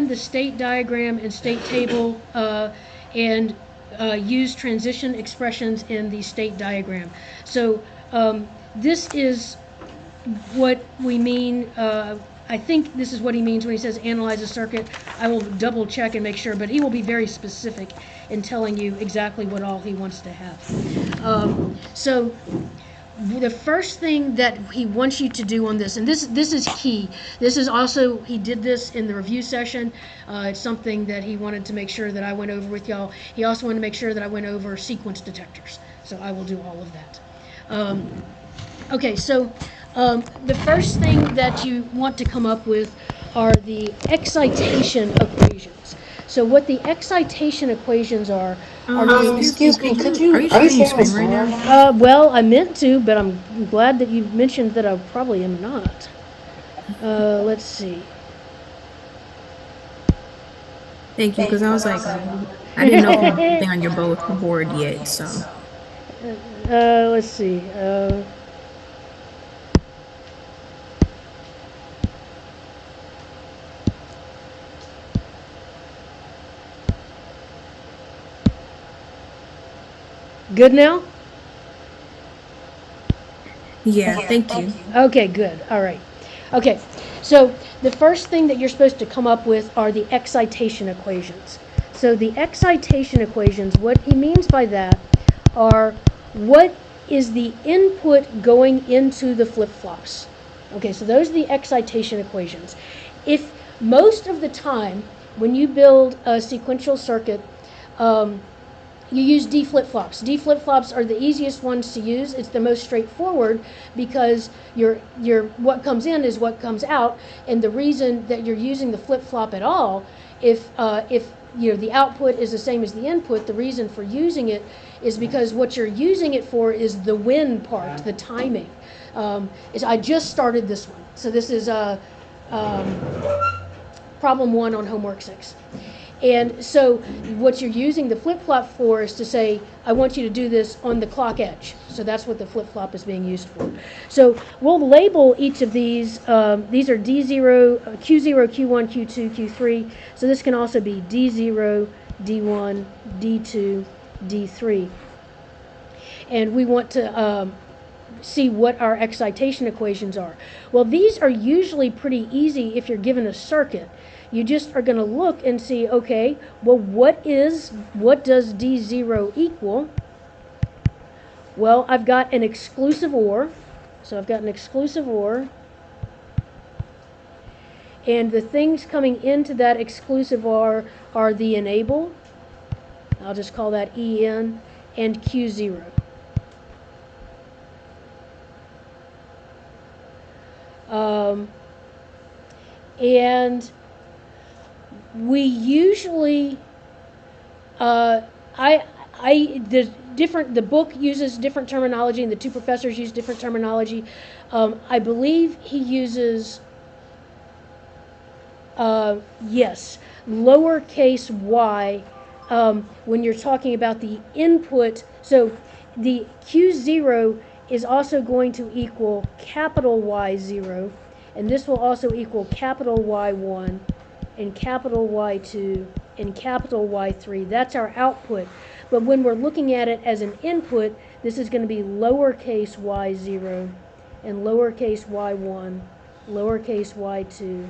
run the state diagram and state table and use transition expressions in the state diagram. So this is what we mean. I think this is what he means when he says analyze a circuit. I will double check and make sure, but he will be very specific in telling you exactly what all he wants to have. So the first thing that he wants you to do on this, and this is key. This is also, he did this in the review session. It's something that he wanted to make sure that I went over with y'all. He also wanted to make sure that I went over sequence detectors. So I will do all of that. Okay, so the first thing that you want to come up with are the excitation equations. So what the excitation equations are Excuse me, Are are you you sharing your sharing the screen right screen right now? now? well, I meant to, but I'm glad that you mentioned that I probably am not. Let's see. Thank you, Thank because you, I because was I like, was like, I didn't know if you had anything on your board yet, so. Let's see. Good now? Yeah, yeah, thank thank you. you. Okay, good. All right. Okay, so the first thing that you're supposed to come up with are the excitation equations. So the excitation equations, what he means by that are what is the input going into the flip-flops. Okay, so those are the excitation equations. If most of the time when you build a sequential circuit, you use D flip-flops. D flip-flops are the easiest ones to use. It's the most straightforward because your what comes in is what comes out, and the reason that you're using the flip-flop at all, if you know the output is the same as the input, the reason for using it is because what you're using it for is the when part, the timing. I just started this one, so this is problem 1 on homework 6. And so what you're using the flip-flop for is to say, I want you to do this on the clock edge. So that's what the flip-flop is being used for. So we'll label each of these. These are D0, Q0, Q1, Q2, Q3. So this can also be D0, D1, D2, D3. And we want to see what our excitation equations are. Well, these are usually pretty easy if you're given a circuit. You just are going to look and see, okay, well, what does D0 equal? Well, I've got an exclusive OR. So I've got an exclusive OR. And the things coming into that exclusive OR are the enable. I'll just call that EN and Q0. And we usually the book uses different terminology and the two professors use different terminology. I believe he uses yes, lowercase y when you're talking about the input. So the Q0 is also going to equal capital Y0, and this will also equal capital Y1 and capital Y2 and capital Y3. That's our output. But when we're looking at it as an input, this is going to be lowercase y0 and lowercase y1, lowercase y2,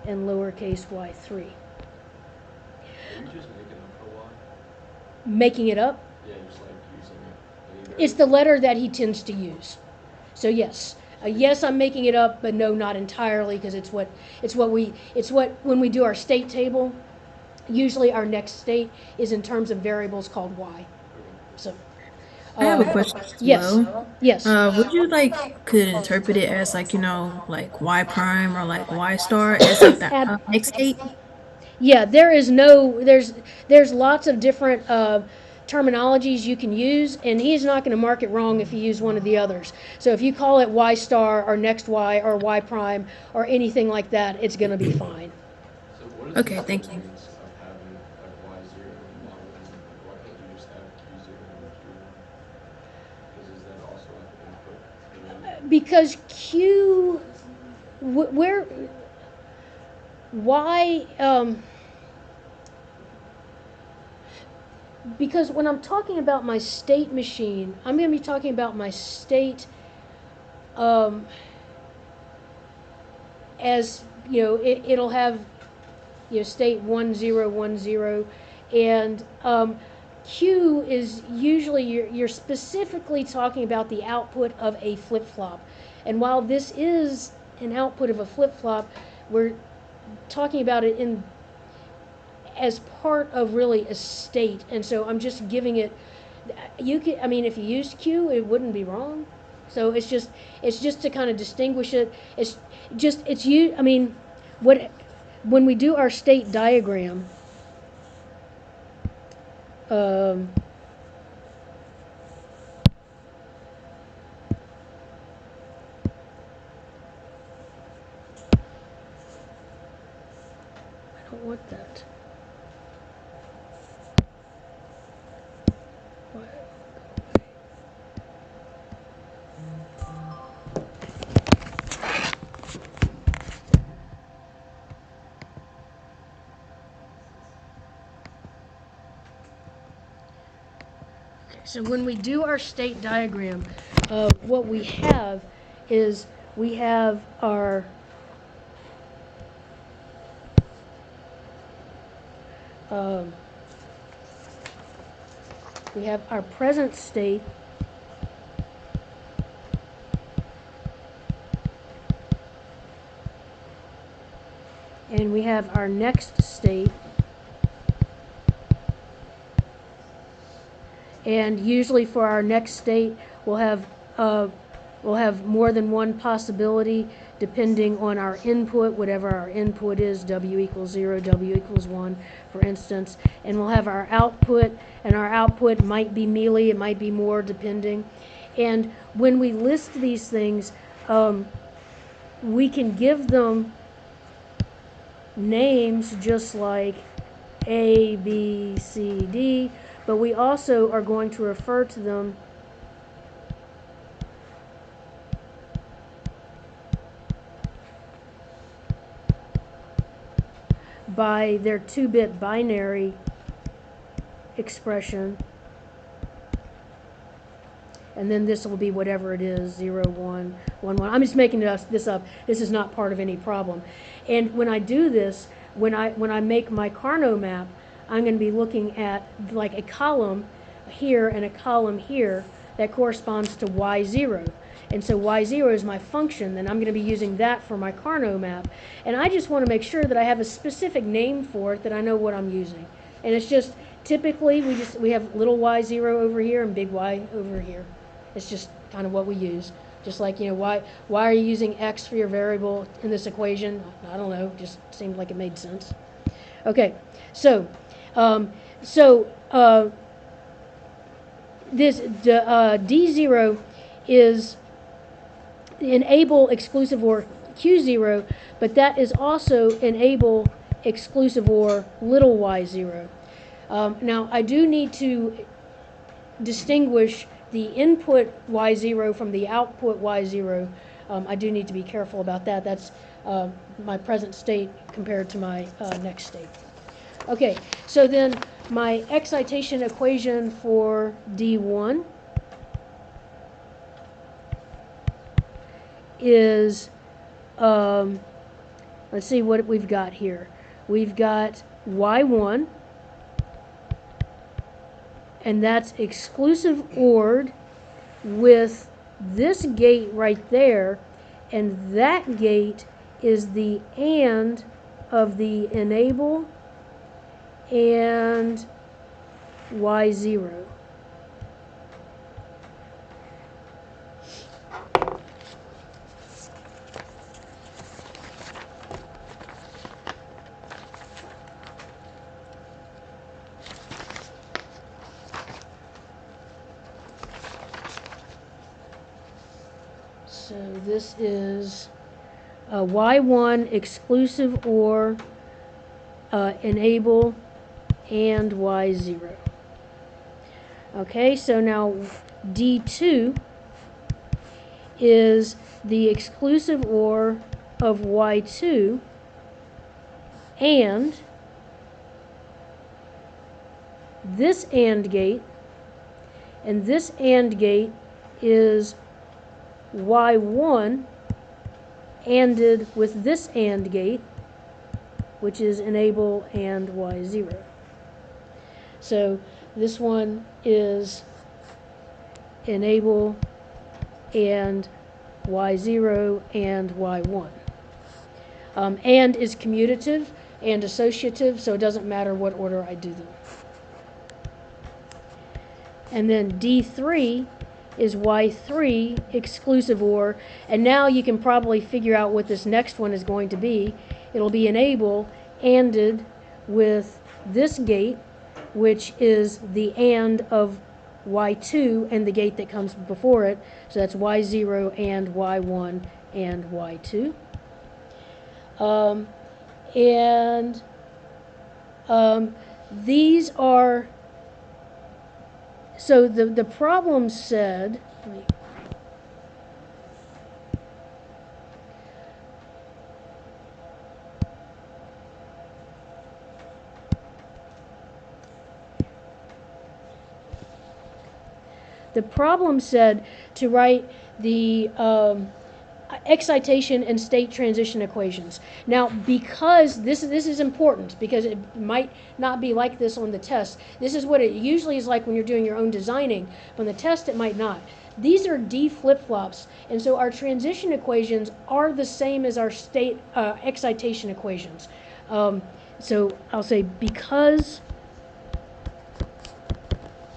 and lowercase y3. Are you just making up a Y? Making it up? Yeah, just like using it. It's the letter that he tends to use. So yes. Yes, I'm making it up, but no, not entirely, because it's what when we do our state table, usually our next state is in terms of variables called y. So I have a question as yes, well. yes. Would you could interpret it as like Y prime or like Y star as like the Ab- next state? yeah, there is no there's lots of different terminologies you can use, and he's not going to mark it wrong if you use one of the others. So if you call it Y star or next Y or Y prime or anything like that, it's going to be fine. So what is the Okay, thank you. significance of having like Y0 and Y1? Like why can't you just have Q0 and Q1? Because is that also like an input? Because Q, where why, because when I'm talking about my state machine, I'm going to be talking about my state as, it'll have, state 1010, and Q is usually, you're specifically talking about the output of a flip-flop. And while this is an output of a flip-flop, we're talking about it in as part of really a state, and so I'm just giving it. You could, I mean, if you used Q, it wouldn't be wrong. So it's just to kind of distinguish it. It's you. I mean, when we do our state diagram, um, I don't want that. So when we do our state diagram, what we have is we have our present state, and we have our next state. And usually for our next state, we'll have more than one possibility depending on our input, whatever our input is, W equals 0, W equals 1, for instance. And we'll have our output, and our output might be mealy, it might be more, depending. And when we list these things, we can give them names just like A, B, C, D, but we also are going to refer to them by their 2-bit binary expression, and then this will be whatever it is, 0, 1, 1, 1. I'm just making this up. This is not part of any problem. And when I do this, when I make my Carnot map, I'm going to be looking at like a column here and a column here that corresponds to Y0. And so Y0 is my function, and I'm going to be using that for my Carnot map. And I just want to make sure that I have a specific name for it, that I know what I'm using. And it's just, typically, we have little Y0 over here and big Y over here. It's just kind of what we use. Just like, why are you using X for your variable in this equation? I don't know, just seemed like it made sense. Okay, so this D0 is enable exclusive OR Q0, but that is also enable exclusive OR little y0. Now, I do need to distinguish the input y0 from the output y0. I do need to be careful about that. That's my present state compared to my next state. Okay, so then my excitation equation for D1 is, let's see what we've got here. We've got Y1, and that's exclusive ORed with this gate right there, and that gate is the AND of the enable and Y0. So this is Y1 exclusive OR enable and Y0. Okay, so now D2 is the exclusive OR of Y2 and this AND gate, and this AND gate is Y1 ANDed with this AND gate, which is enable and Y0. So this one is enable and Y0 and Y1. And is commutative and associative, so it doesn't matter what order I do them. And then D3 is Y3 exclusive OR, and now you can probably figure out what this next one is going to be. It'll be enable ANDed with this gate, which is the AND of Y2 and the gate that comes before it, so that's Y0 and Y1 and Y2. These are, so the problem said, the problem said to write the excitation and state transition equations. Now, because this is important, because it might not be like this on the test. This is what it usually is like when you're doing your own designing. But on the test, it might not. These are D flip-flops, and so our transition equations are the same as our state excitation equations. So I'll say because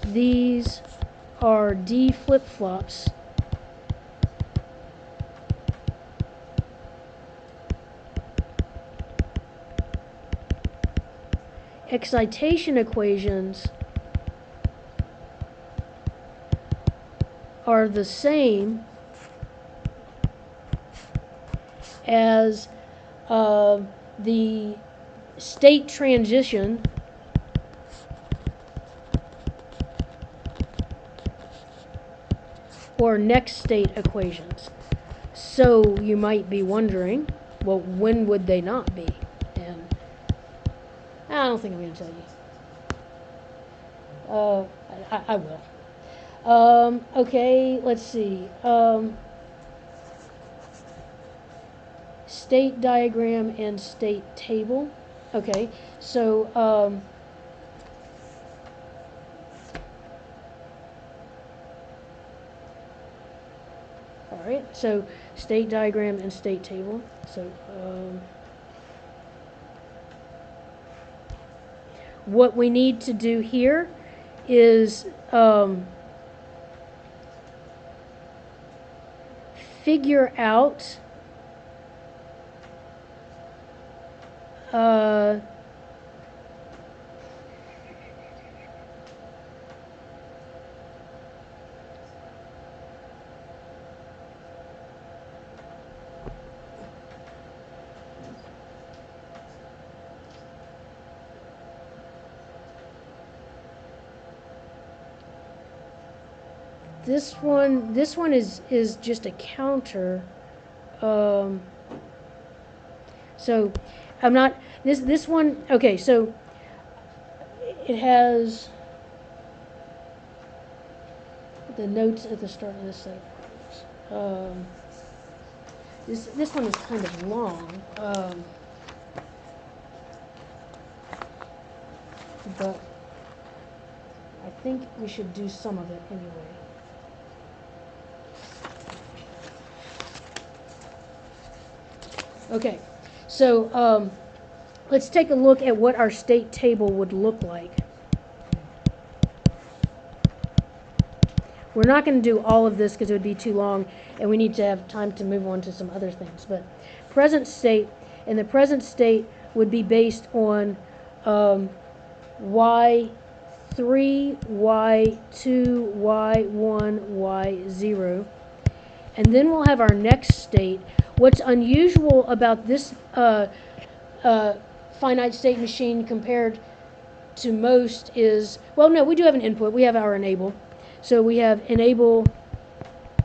these are D flip-flops, excitation equations are the same as the state transition or next state equations. So you might be wondering, well, when would they not be? And I don't think I'm going to tell you. I will. Okay, let's see. State diagram and state table. Okay, so all right, so state diagram and state table. So what we need to do here is figure out this one is just a counter. So I'm not this one. Okay, so it has the notes at the start of this set of problems. This one is kind of long, but I think we should do some of it anyway. Okay, so let's take a look at what our state table would look like. We're not going to do all of this because it would be too long, and we need to have time to move on to some other things. But present state, and the present state would be based on Y3, Y2, Y1, Y0. And then we'll have our next state. What's unusual about this finite state machine compared to most is, well, no, we do have an input. We have our enable. So we have enable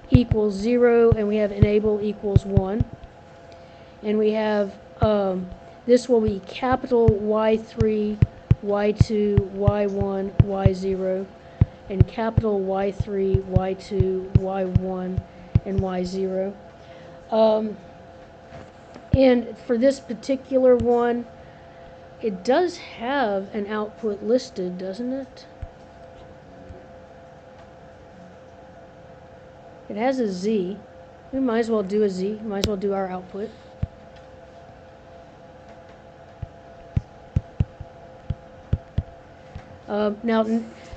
equals 0, and we have enable equals 1. And we have this will be capital Y3, Y2, Y1, Y0, and capital Y3, Y2, Y1, and Y0. And for this particular one, it does have an output listed, doesn't it? It has a Z. We might as well do a Z. Might as well do our output. Now,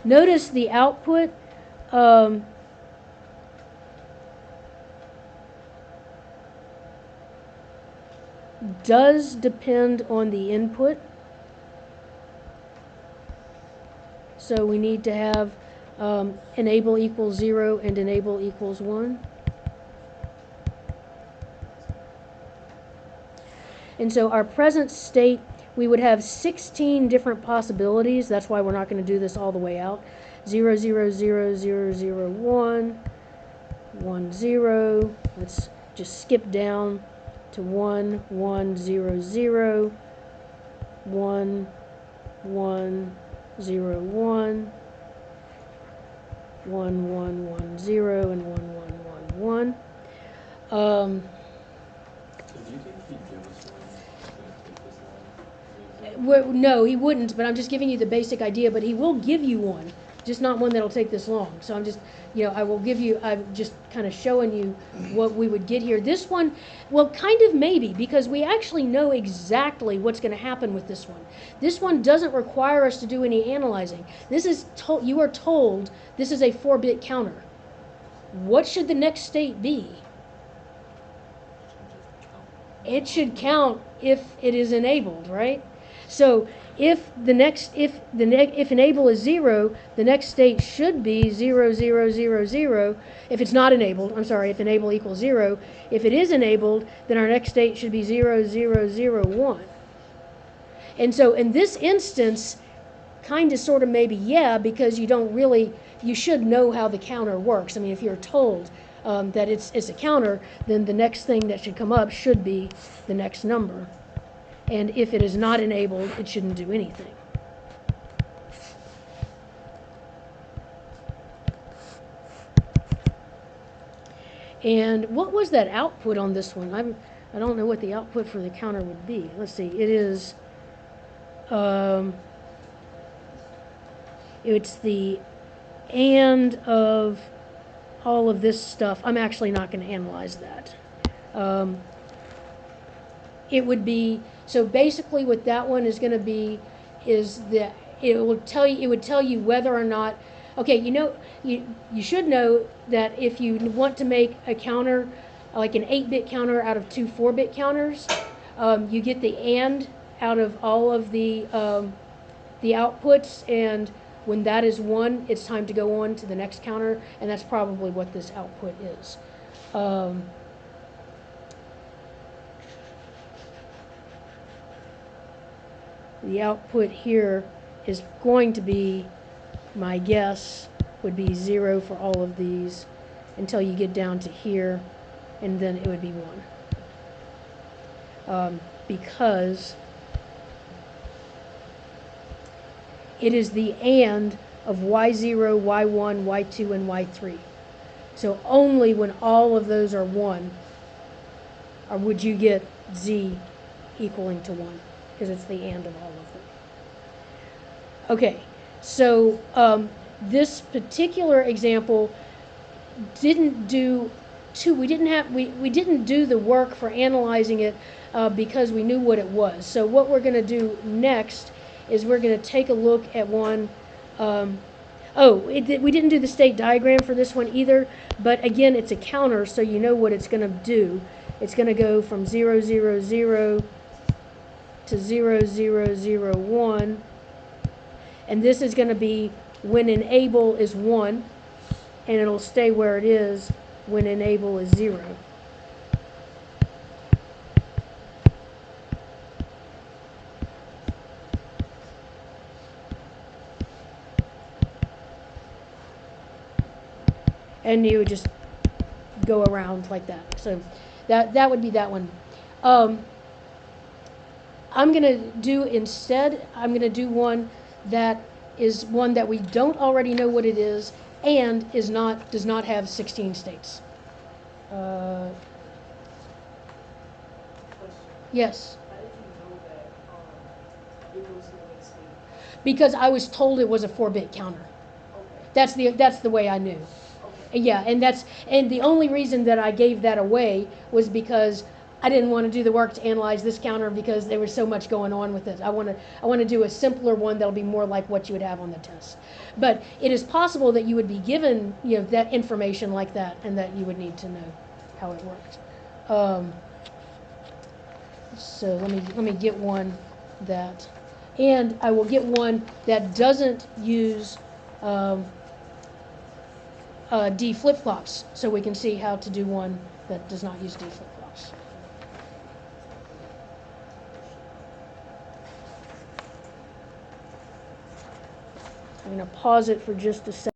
notice the output. Does depend on the input. So we need to have enable equals 0 and enable equals 1. And so our present state, we would have 16 different possibilities. That's why we're not going to do this all the way out. 0, 0, 0, 0, 0, 1, 1, 0. Let's just skip down to 1, 1, 0, 0, 1, 1, 0, 1, 1, 1, 1, 0, and 1, 1, 1, 1. Do you think he'd give us one that's gonna take this long? I mean, Well, no, he wouldn't, but I'm just giving you the basic idea, but he will give you one, just not one that'll take this long. So I'm just, I will give you, I'm just kind of showing you what we would get here. This one, well, kind of maybe, because we actually know exactly what's going to happen with this one. This one doesn't require us to do any analyzing. This is, you are told this is a 4-bit counter. What should the next state be? It should count if it is enabled, right? So if enable is 0, the next state should be 0, 0, 0, 0. If it's not enabled, I'm sorry, if enable equals 0. If it is enabled, then our next state should be 0, 0, 0, 1. And so in this instance, kind of, sort of, maybe, yeah, because you should know how the counter works. I mean, if you're told that it's a counter, then the next thing that should come up should be the next number. And if it is not enabled, it shouldn't do anything. And what was that output on this one? I don't know what the output for the counter would be. Let's see. It is, it's the and of all of this stuff. I'm actually not going to analyze that. It would be, so basically what that one is going to be is that it would tell you whether or not, okay, you should know that if you want to make a counter, like an 8-bit counter out of 2 4-bit counters, you get the and out of all of the outputs, and when that is 1, it's time to go on to the next counter, and that's probably what this output is. The output here is going to be, my guess, would be 0 for all of these until you get down to here, and then it would be 1. Because it is the and of y0, y1, y2, and y3. So only when all of those are 1 would you get z equaling to 1, because it's the and of all of them. Okay, so this particular example didn't do we didn't do the work for analyzing it because we knew what it was. So what we're going to do next is we're going to take a look at one. We didn't do the state diagram for this one either, but again, it's a counter, so you know what it's going to do. It's going to go from 0, 0, 0 to 0, 0, 0, 1, and this is going to be when enable is 1, and it'll stay where it is when enable is 0. And you would just go around like that. So that would be that one. I'm gonna do instead, I'm gonna do one that is one that we don't already know what it is and does not have 16 states. Yes, How did you know that, it was the way state? because I was told it was a 4-bit counter. Okay, That's the way I knew. okay. Yeah, and the only reason that I gave that away was because I didn't want to do the work to analyze this counter because there was so much going on with it. I want to do a simpler one that'll be more like what you would have on the test. But it is possible that you would be given, you know, that information like that, and that you would need to know how it worked. So let me get one that, and I will get one that doesn't use D flip-flops, so we can see how to do one that does not use D flip-flops. I'm going to pause it for just a second.